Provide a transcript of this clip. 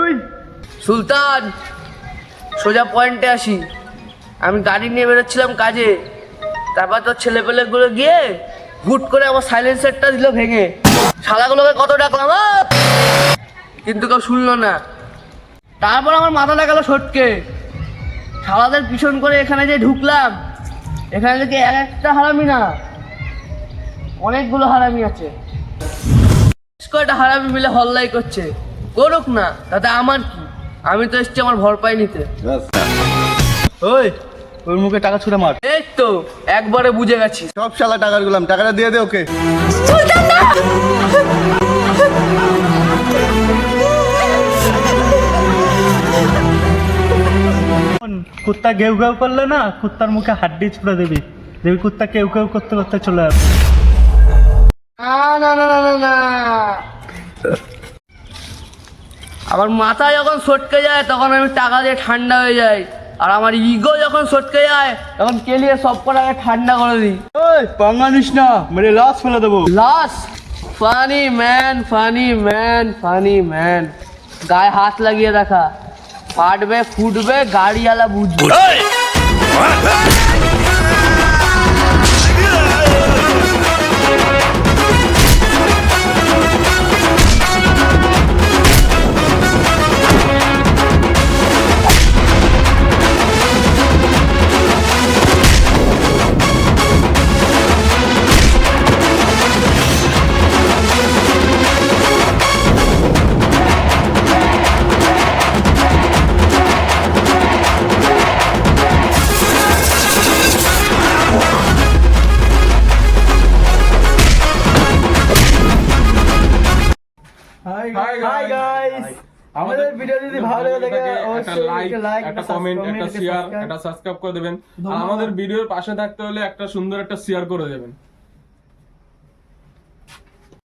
তুই? সুলতান, সোজা পয়েন্টে আসি। আমি গাড়ি নিয়ে বেরোচ্ছিলাম কাজে, তারপর তোর ছেলেপেলেগুলো গিয়ে হুট করে আমার সাইলেন্সারটা দিল ভেঙে। শালাগুলোকে কত ডাকলাম, কিন্তু কেউ শুনলো না। তারপর আমার মাথাটা গেল সটকে, শালাদের পিছন করে এখানে যে ঢুকলাম, এখানে থেকে একটা হারামি না, অনেকগুলো হারামি আছে। কয়টা হারামি মিলে হল্লাই করছে, করুক না, তাতে আমার কি? আমি তো এসছি আমার ভরপাই নিতে। ওই, ওর মুখে টাকা ছুঁড়ে মার। এই তো একবারে বুঝে গেছি। সব শালা টাকার গুলাম, টাকাটা দিয়ে দে ওকে। কুত্তা ঘেউ ঘেউ করলে না, কুত্তার মুখে হাড্ডি ছুড়ে দিবি, দেখবি কুত্তা কেউ কেউ করতে করতে চলে আসবে। না না না না না, আমার মাথা যখন সটকে যায় তখন আমি টাকা দিয়ে ঠান্ডা হয়ে যাই, আর আমার ইগো যখন সটকে যায় তখন কেলিয়ে সব কটাকে ঠান্ডা করে দিই। ওই পাঙ্গা নিস না, মেরে লাশ ফেলে দেবো। লাশ? Funny man, funny man, funny man. গায়ে হাত লাগিয়ে দেখা, ফাটবে ফুটবে, গাড়িওয়ালা বুঝবে। হাই গাইস, আমাদের ভিডিও যদি ভালো লাগে থাকে একটা অবশ্যই লাইক, একটা একটা কমেন্ট, একটা শেয়ার, একটা সাবস্ক্রাইব করে দেবেন। আর আমাদের ভিডিওর পাশে থাকতে হলে একটা সুন্দর একটা শেয়ার করে দেবেন।